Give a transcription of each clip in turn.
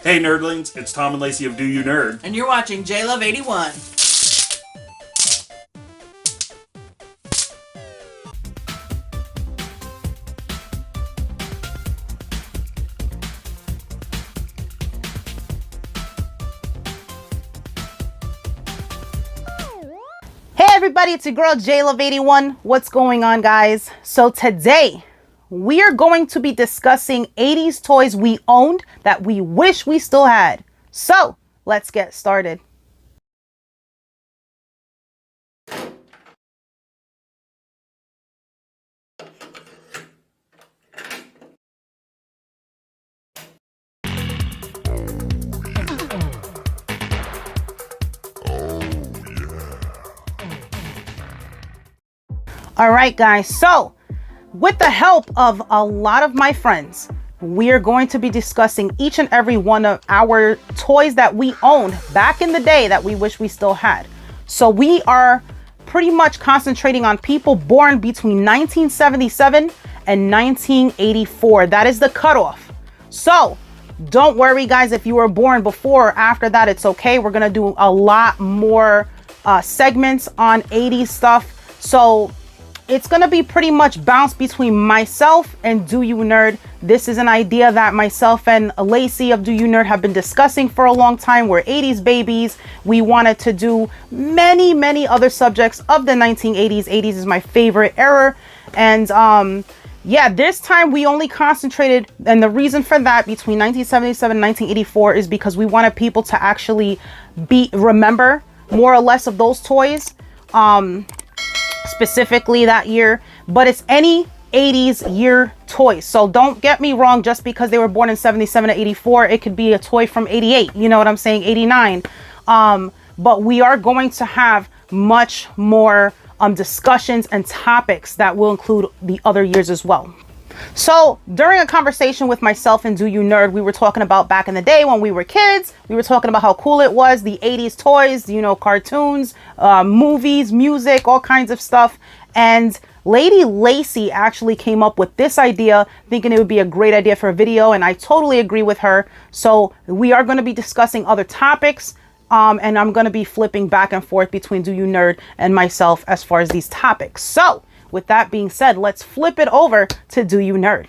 Hey nerdlings, it's Tom and Lacey of Do You Nerd. And you're watching J-Love 81. Hey everybody, it's your girl J-Love 81. What's going on, guys? So today we are going to be discussing 80s toys we owned that we wish we still had. So let's get started. All right, guys. So with the help of a lot of my friends, we are going to be discussing each and every one of our toys that we owned back in the day that we wish we still had. So we are pretty much concentrating on people born between 1977 and 1984. That is the cutoff. So don't worry, guys, if you were born before or after that, it's okay. We're going to do a lot more segments on 80s stuff. So it's going to be pretty much bounced between myself and Do You Nerd. This is an idea that myself and Lacey of Do You Nerd have been discussing for a long time. We're 80s babies. We wanted to do many other subjects of the 1980s. 80s is my favorite era. And yeah, this time we only concentrated, and the reason for that between 1977 and 1984 is because we wanted people to actually remember more or less of those toys. Specifically that year, but it's any 80s year toy. So don't get me wrong, just because they were born in 77 to 84, it could be a toy from 88, you know what I'm saying, 89. But we are going to have much more discussions and topics that will include the other years as well. So during a conversation with myself and Do You Nerd, we were talking about back in the day when we were kids. We were talking about how cool it was, the 80s toys, you know, cartoons, movies, music, all kinds of stuff. And Lady Lacey actually came up with this idea, thinking it would be a great idea for a video, and I totally agree with her. So we are going to be discussing other topics, and I'm going to be flipping back and forth between Do You Nerd and myself as far as these topics. So with that being said, let's flip it over to Do You Nerd.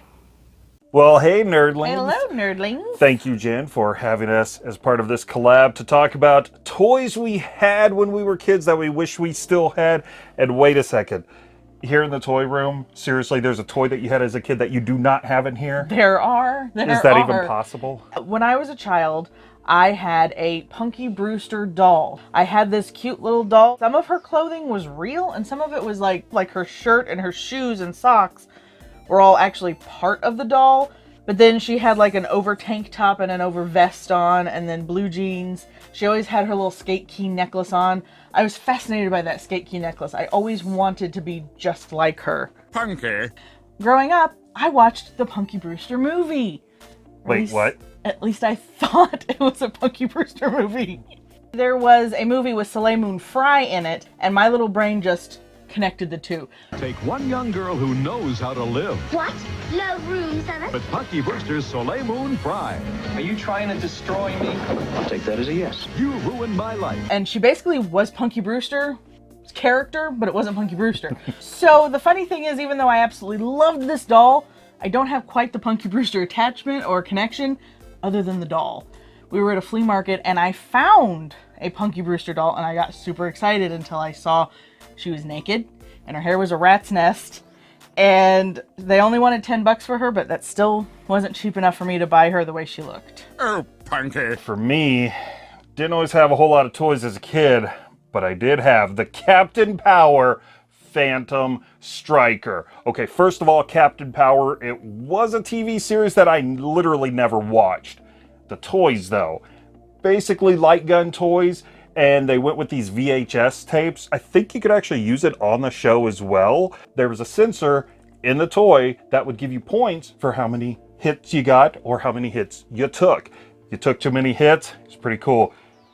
Well, hey nerdlings. Hello, nerdlings. Thank you, Jen, for having us as part of this collab to talk about toys we had when we were kids that we wish we still had. And wait a second. Here in the toy room, seriously, there's a toy that you had as a kid that you do not have in here? There are. Is that even possible? When I was a child, I had a Punky Brewster doll. I had this cute little doll. Some of her clothing was real, and some of it was like her shirt and her shoes and socks were all actually part of the doll. But then she had like an over tank top and an over vest on, and then blue jeans. She always had her little skate key necklace on. I was fascinated by that skate key necklace. I always wanted to be just like her. Punky. Growing up, I watched the Punky Brewster movie. Wait, what? At least I thought it was a Punky Brewster movie. There was a movie with Soleil Moon Frye in it, and my little brain just connected the two. Take one young girl who knows how to live What? Low room service? with Punky Brewster's Soleil Moon Frye. Are you trying to destroy me? I'll take that as a yes. You ruined my life. And she basically was Punky Brewster's character, but it wasn't Punky Brewster. So the funny thing is, even though I absolutely loved this doll, I don't have quite the Punky Brewster attachment or connection other than the doll. We were at a flea market and I found a Punky Brewster doll, and I got super excited until I saw she was naked and her hair was a rat's nest, and they only wanted $10 for her, but that still wasn't cheap enough for me to buy her the way she looked. Oh, Punky. For me, didn't always have a whole lot of toys as a kid, but I did have the Captain Power Phantom Striker. Okay, first of all, Captain Power, it was a TV series that I literally never watched. The toys, though, basically light gun toys, and they went with these VHS tapes. I think you could actually use it on the show as well. There was a sensor in the toy that would give you points for how many hits you got or how many hits you took. You took too many hits, it's pretty cool.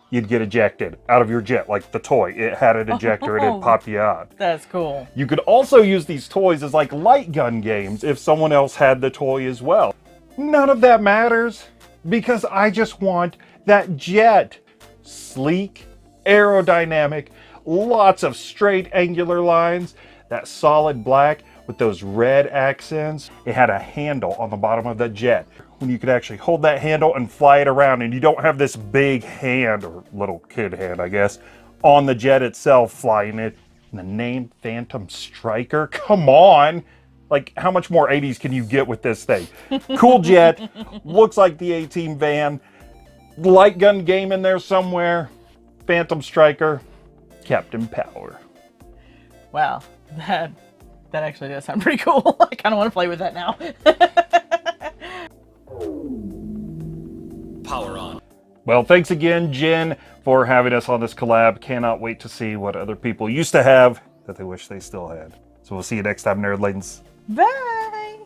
You'd get ejected out of your jet, like the toy. It had an ejector and it'd pop you out. That's cool. You could also use these toys as like light gun games if someone else had the toy as well. None of that matters. because I just want that jet. Sleek, aerodynamic, lots of straight angular lines, that solid black with those red accents. It had a handle on the bottom of the jet when you could actually hold that handle and fly it around, and you don't have this big hand, or little kid hand I guess, on the jet itself flying it. And the name Phantom Striker, come on! Like, how much more 80s can you get with this thing? Cool jet, looks like the A-Team van, light gun game in there somewhere, Phantom Striker, Captain Power. Wow, that actually does sound pretty cool. I kind of want to play with that now. Power on. Well, thanks again, Jen, for having us on this collab. Cannot wait to see what other people used to have that they wish they still had. So we'll see you next time, Nerdlings. Bye!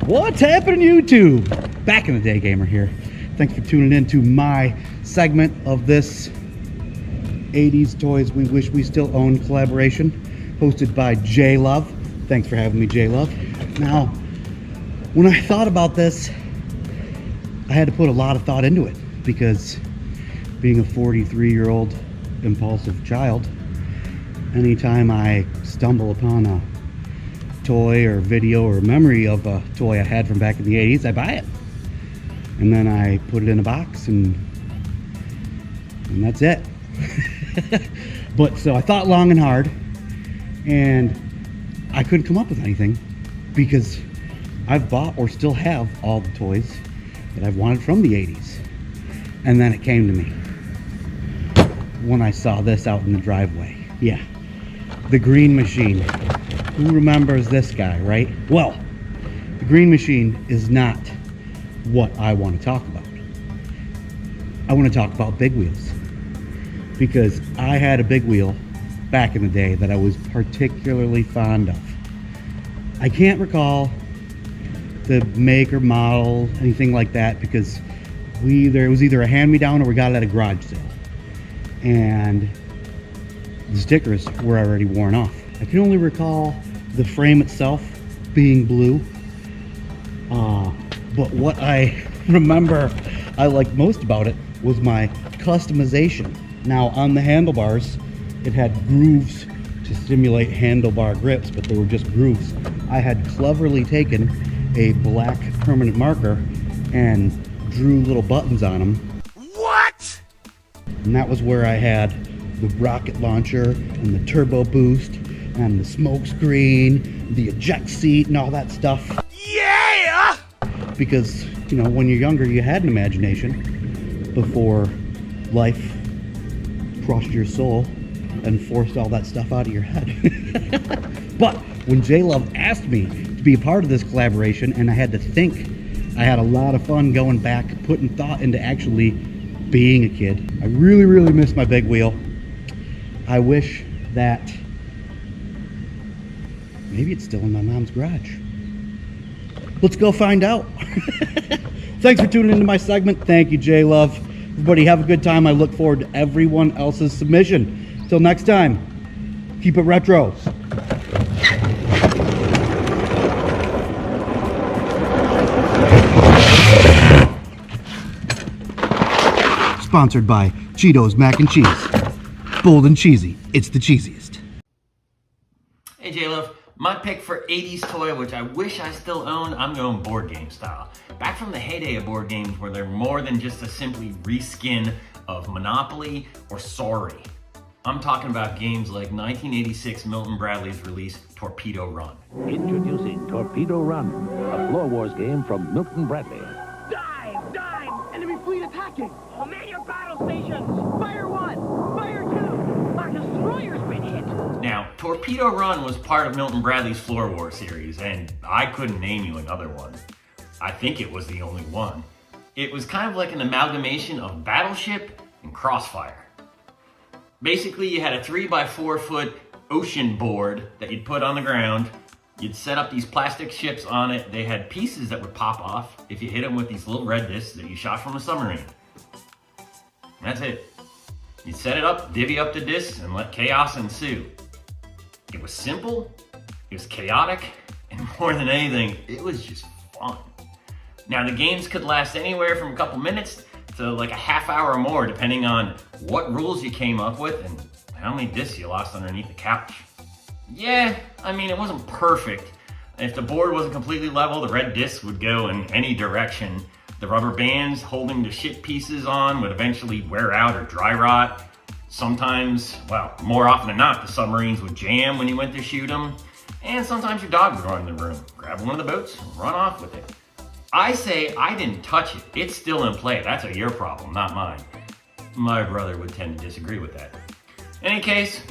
What's happening, YouTube? Back in the day, gamer here. Thanks for tuning in to my segment of this 80s Toys We Wish We Still Owned collaboration, hosted by J Love. Thanks for having me, J Love. Now, when I thought about this, I had to put a lot of thought into it, because being a 43-year-old impulsive child, anytime I stumble upon a toy or video or memory of a toy I had from back in the 80s, I buy it. And then I put it in a box, and that's it. But so I thought long and hard, and I couldn't come up with anything, because I've bought or still have all the toys that I've wanted from the 80s. And then it came to me when I saw this out in the driveway. Yeah, the Green Machine. Who remembers this guy, right? Well, the Green Machine is not what I want to talk about. I want to talk about big wheels, because I had a big wheel back in the day that I was particularly fond of. I can't recall the make or model, anything like that, because it was either a hand-me-down or we got it at a garage sale, and the stickers were already worn off. I can only recall the frame itself being blue, but what I remember I liked most about it was my customization. Now, on the handlebars, it had grooves to simulate handlebar grips, but they were just grooves. I had cleverly taken a black permanent marker and drew little buttons on them. What? And that was where I had the rocket launcher and the turbo boost and the smoke screen, the eject seat and all that stuff. Yeah! Because, you know, when you're younger, you had an imagination before life crushed your soul and forced all that stuff out of your head. But when J Love asked me to be a part of this collaboration, and I had to think, I had a lot of fun going back, putting thought into actually being a kid. I really, really miss my big wheel. I wish that maybe it's still in my mom's garage. Let's go find out. Thanks for tuning into my segment. Thank you, J Love. Everybody have a good time. I look forward to everyone else's submission. Till next time, keep it retro. Sponsored by Cheetos Mac and Cheese. Bold and cheesy. It's the cheesiest. Hey J-Love, my pick for 80s toy, which I wish I still owned, I'm going board game style. Back from the heyday of board games where they're more than just a simply reskin of Monopoly or Sorry. I'm talking about games like 1986 Milton Bradley's release, Torpedo Run. Introducing Torpedo Run, a Floor Wars game from Milton Bradley. Dive! Dive! Enemy fleet attacking! Man your battle stations! Fire 1! Fire 2! Our destroyer's been hit! Now, Torpedo Run was part of Milton Bradley's Floor Wars series, and I couldn't name you another one. I think it was the only one. It was kind of like an amalgamation of Battleship and Crossfire. Basically, you had a 3x4 foot ocean board that you'd put on the ground. You'd set up these plastic ships on it. They had pieces that would pop off if you hit them with these little red discs that you shot from a submarine. That's it. You'd set it up, divvy up the discs, and let chaos ensue. It was simple, it was chaotic, and more than anything, it was just fun. Now the games could last anywhere from a couple minutes to like a half hour or more, depending on what rules you came up with and how many discs you lost underneath the couch. Yeah, I mean, it wasn't perfect. If the board wasn't completely level, the red discs would go in any direction. The rubber bands holding the shit pieces on would eventually wear out or dry rot. Sometimes, well, more often than not, the submarines would jam when you went to shoot them. And sometimes your dog would run in the room, grab one of the boats, and run off with it. I say I didn't touch it. It's still in play. That's your problem, not mine. My brother would tend to disagree with that. In any case,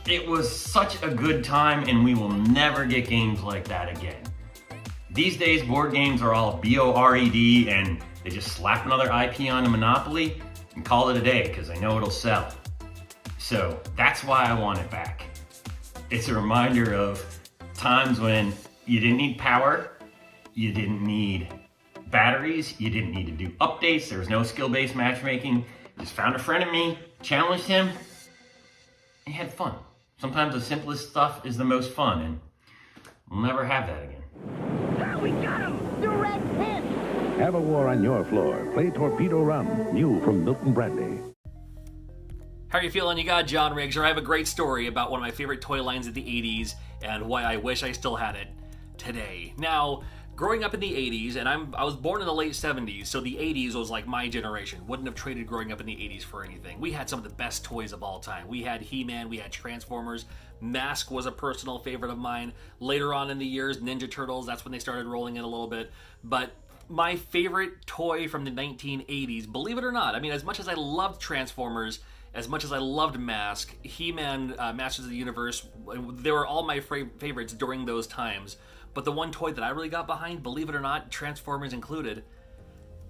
it was such a good time, and we will never get games like that again. These days, board games are all B-O-R-E-D, and they just slap another IP on a Monopoly and call it a day, because they know it'll sell. So that's why I want it back. It's a reminder of times when you didn't need power, you didn't need batteries, you didn't need to do updates, there was no skill-based matchmaking. You just found a friend of me, challenged him, and had fun. Sometimes the simplest stuff is the most fun, and we'll never have that again. Ah, we got him! The red pin! Have a war on your floor. Play Torpedo Run, new from Milton Bradley. How are you feeling? You got John Riggs, or I have a great story about one of my favorite toy lines of the 80s and why I wish I still had it today. Now, growing up in the 80s, and I was born in the late 70s, so the 80s was like my generation. Wouldn't have traded growing up in the 80s for anything. We had some of the best toys of all time. We had He-Man, we had Transformers. Mask was a personal favorite of mine. Later on in the years, Ninja Turtles, that's when they started rolling in a little bit. But my favorite toy from the 1980s, believe it or not, I mean, as much as I loved Transformers, as much as I loved Mask, He-Man, Masters of the Universe, they were all my favorites during those times. But the one toy that I really got behind, believe it or not, Transformers included,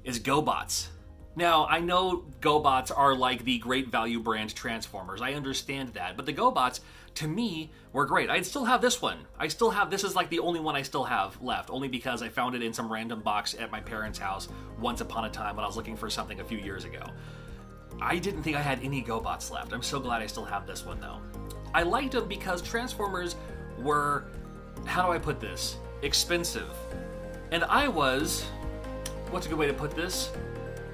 is GoBots. Now, I know GoBots are like the great value brand Transformers. I understand that. But the GoBots, to me, were great. I still have this one. This is like the only one I still have left, only because I found it in some random box at my parents' house once upon a time when I was looking for something a few years ago. I didn't think I had any GoBots left. I'm so glad I still have this one, though. I liked them because Transformers were, how do I put this, expensive. And I was, what's a good way to put this?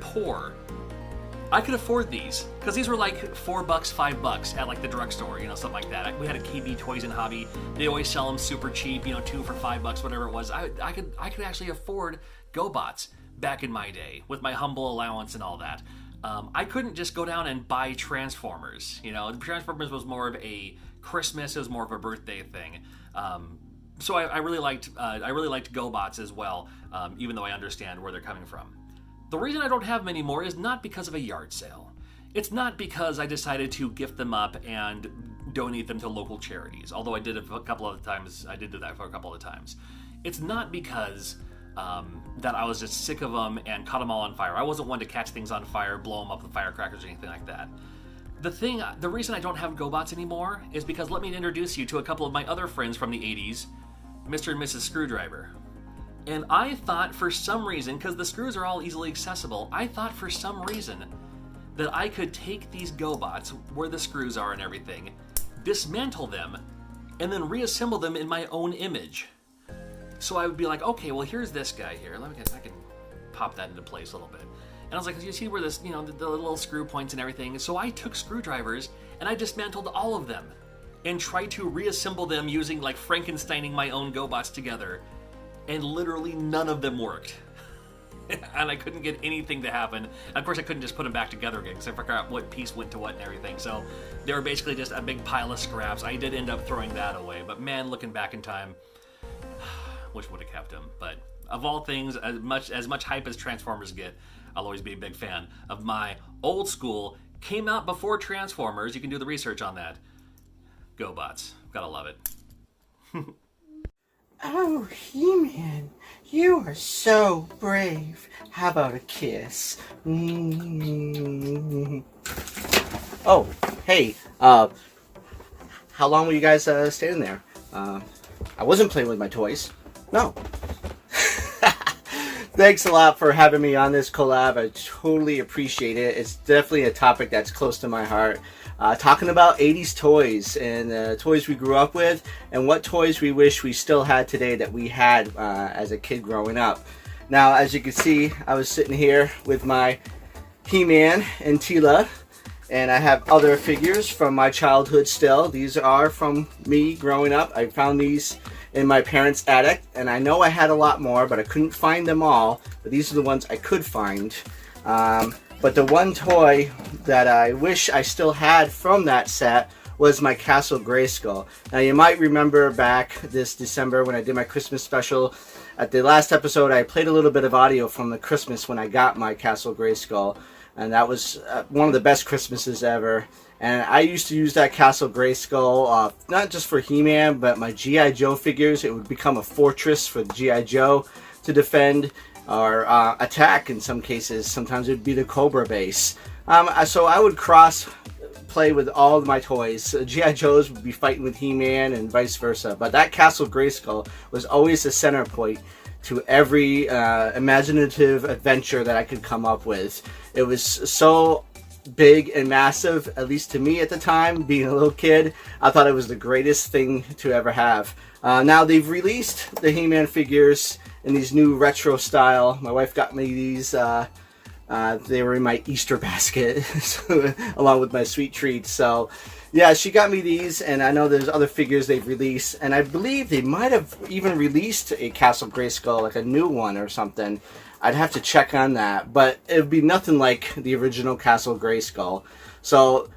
Poor. I could afford these, because these were like $4, $5 at like the drugstore, something like that. We had a KB Toys and Hobby. They always sell them super cheap, 2 for $5, whatever it was. I could actually afford GoBots back in my day with my humble allowance and all that. I couldn't just go down and buy Transformers. Transformers was more of a Christmas, it was more of a birthday thing. So I really liked GoBots as well, even though I understand where they're coming from. The reason I don't have them anymore is not because of a yard sale. It's not because I decided to gift them up and donate them to local charities, although I did it a couple of times. I did do that for a couple of times. It's not because that I was just sick of them and caught them all on fire. I wasn't one to catch things on fire, blow them up with firecrackers or anything like that. The reason I don't have GoBots anymore is because, let me introduce you to a couple of my other friends from the 80s, Mr. and Mrs. Screwdriver. And I thought for some reason, because the screws are all easily accessible, I thought for some reason that I could take these GoBots, where the screws are and everything, dismantle them, and then reassemble them in my own image. So I would be like, okay, well, here's this guy here. I can pop that into place a little bit. And I was like, you see where this, the little screw points and everything. So I took screwdrivers and I dismantled all of them and tried to reassemble them using like Frankensteining my own GoBots together. And literally none of them worked. And I couldn't get anything to happen. And of course I couldn't just put them back together again because I forgot what piece went to what and everything. So they were basically just a big pile of scraps. I did end up throwing that away. But man, looking back in time, wish would have kept them. But of all things, as much hype as Transformers get, I'll always be a big fan of my old school, came out before Transformers, you can do the research on that, GoBots. Gotta love it. Oh, He-Man, you are so brave. How about a kiss? Oh, hey, how long were you guys standing there? I wasn't playing with my toys. No. Thanks a lot for having me on this collab. I totally appreciate it. It's definitely a topic that's close to my heart. talking about 80s toys and toys we grew up with and what toys we wish we still had today that we had as a kid growing up. Now, as you can see, I was sitting here with my He-Man and Tila, and I have other figures from my childhood still. These are from me growing up. I found these in my parents' attic, and I know I had a lot more, but I couldn't find them all. But these are the ones I could find. But the one toy that I wish I still had from that set was my Castle Grayskull. Now, you might remember back this December when I did my Christmas special. At the last episode, I played a little bit of audio from the Christmas when I got my Castle Grayskull. And that was one of the best Christmases ever. And I used to use that Castle Grayskull, not just for He-Man, but my G.I. Joe figures. It would become a fortress for G.I. Joe to defend or attack in some cases. Sometimes it would be the Cobra base. So I would cross play with all of my toys. G.I. Joes would be fighting with He-Man and vice versa. But that Castle Grayskull was always the center point to every imaginative adventure that I could come up with. It was so big and massive, at least to me at the time, being a little kid. I thought it was the greatest thing to ever have. Now they've released the He-Man figures in these new retro style. My wife got me these. They were in my Easter basket along with my sweet treats. So yeah, she got me these, and I know there's other figures they've released, and I believe they might have even released a Castle Grayskull, like a new one or something. I'd have to check on that, but it would be nothing like the original Castle Grayskull. So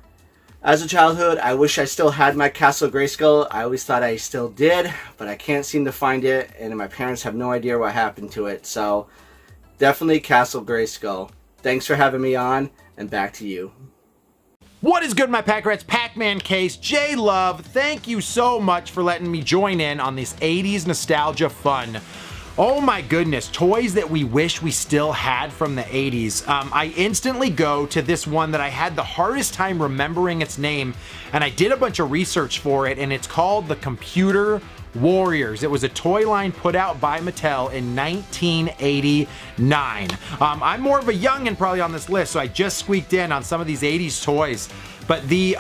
as a childhood, I wish I still had my Castle Grayskull. I always thought I still did, but I can't seem to find it, and my parents have no idea what happened to it. So definitely Castle Grayskull. Thanks for having me on, and back to you. What is good, my Pack Rats? Pac-Man Case, J Love, thank you so much for letting me join in on this 80s nostalgia fun. Oh my goodness, toys that we wish we still had from the 80s. I instantly go to this one that I had the hardest time remembering its name, and I did a bunch of research for it, and it's called the Computer Warriors. It was a toy line put out by Mattel in 1989. I'm more of a youngin' probably on this list, so I just squeaked in on some of these 80s toys. But the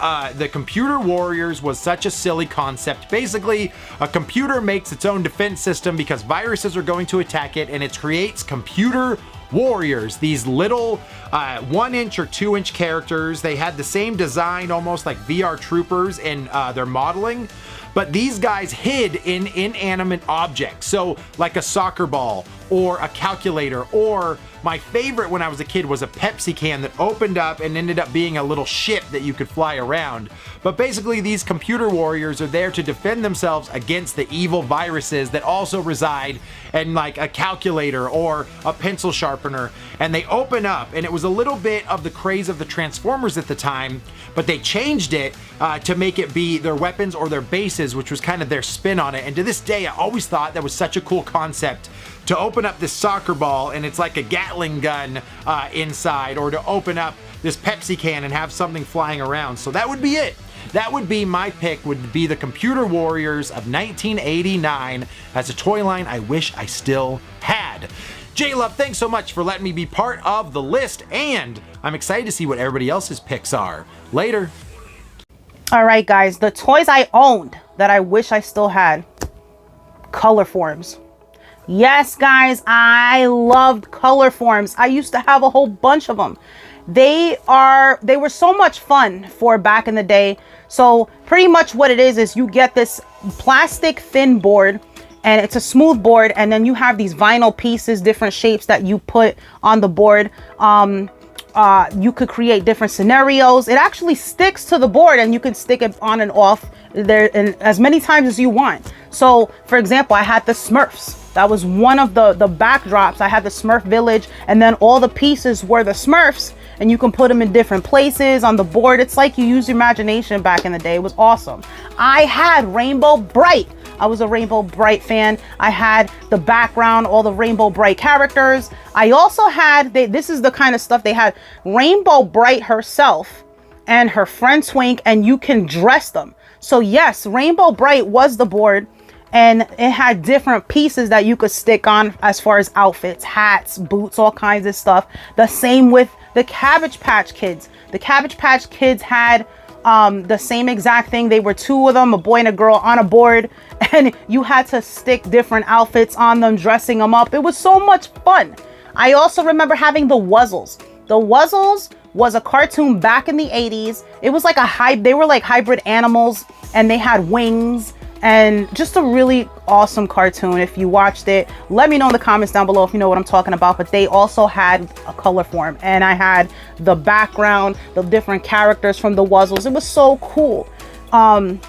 Computer Warriors was such a silly concept. Basically, a computer makes its own defense system because viruses are going to attack it, and it creates computer warriors, these little 1-inch or 2-inch characters. They had the same design, almost like VR troopers in their modeling, but these guys hid in inanimate objects. So like a soccer ball or a calculator, or my favorite when I was a kid was a Pepsi can that opened up and ended up being a little ship that you could fly around. But basically these computer warriors are there to defend themselves against the evil viruses that also reside in like a calculator or a pencil sharpener. And they open up, and it was a little bit of the craze of the Transformers at the time, but they changed it to make it be their weapons or their bases, which was kind of their spin on it. And to this day, I always thought that was such a cool concept, to open up this soccer ball and it's like a Gatling gun inside, or to open up this Pepsi can and have something flying around. So that would be it. That would be my pick, would be the Computer Warriors of 1989 as a toy line I wish I still had. J-Love, thanks so much for letting me be part of the list, and I'm excited to see what everybody else's picks are. Later. All right, guys, the toys I owned that I wish I still had. Color forms. Yes, guys, I loved color forms. I used to have a whole bunch of them. They were so much fun for back in the day. So pretty much what it is you get this plastic thin board, and it's a smooth board, and then you have these vinyl pieces, different shapes that you put on the board. You could create different scenarios. It actually sticks to the board, and you can stick it on and off there and as many times as you want. So for example, I had the Smurfs. That was one of the backdrops. I had the Smurf village, and then all the pieces were the Smurfs, and you can put them in different places on the board. It's like you used your imagination back in the day. It was awesome. I had Rainbow Bright. I was a Rainbow Bright fan. I had the background, all the Rainbow Bright characters. I also had, this is the kind of stuff they had, Rainbow Bright herself and her friend Twink, and you can dress them. So yes, Rainbow Bright was the board, and it had different pieces that you could stick on as far as outfits, hats, boots, all kinds of stuff. The same with the Cabbage Patch Kids. The Cabbage Patch Kids had The same exact thing. They were two of them, a boy and a girl on a board, and you had to stick different outfits on them, dressing them up. It was so much fun. I also remember having the Wuzzles. The Wuzzles was a cartoon back in the 80s. It was like they were like hybrid animals, and they had wings, and just a really awesome cartoon. If you watched it, let me know in the comments down below if you know what I'm talking about. But they also had a color form, and I had the background, the different characters from the Wuzzles. It was so cool. I'm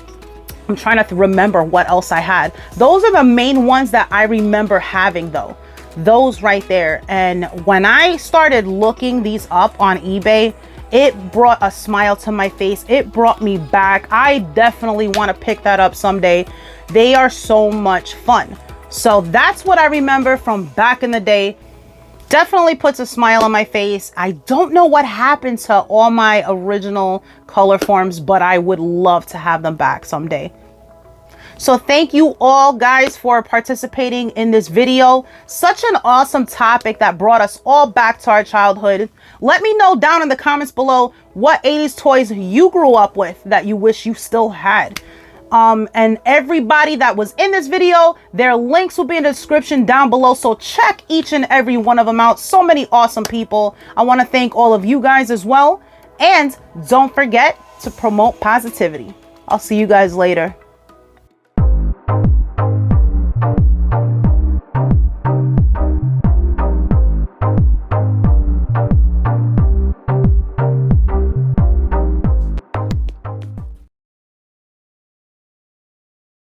trying to remember what else I had. Those are the main ones that I remember having though. Those right there. And when I started looking these up on eBay, it brought a smile to my face. It brought me back. I definitely want to pick that up someday. They are so much fun. So that's what I remember from back in the day. Definitely puts a smile on my face. I don't know what happened to all my original color forms, but I would love to have them back someday. So thank you all guys for participating in this video. Such an awesome topic that brought us all back to our childhood. Let me know down in the comments below what 80s toys you grew up with that you wish you still had. And everybody that was in this video, their links will be in the description down below. So check each and every one of them out. So many awesome people. I want to thank all of you guys as well. And don't forget to promote positivity. I'll see you guys later.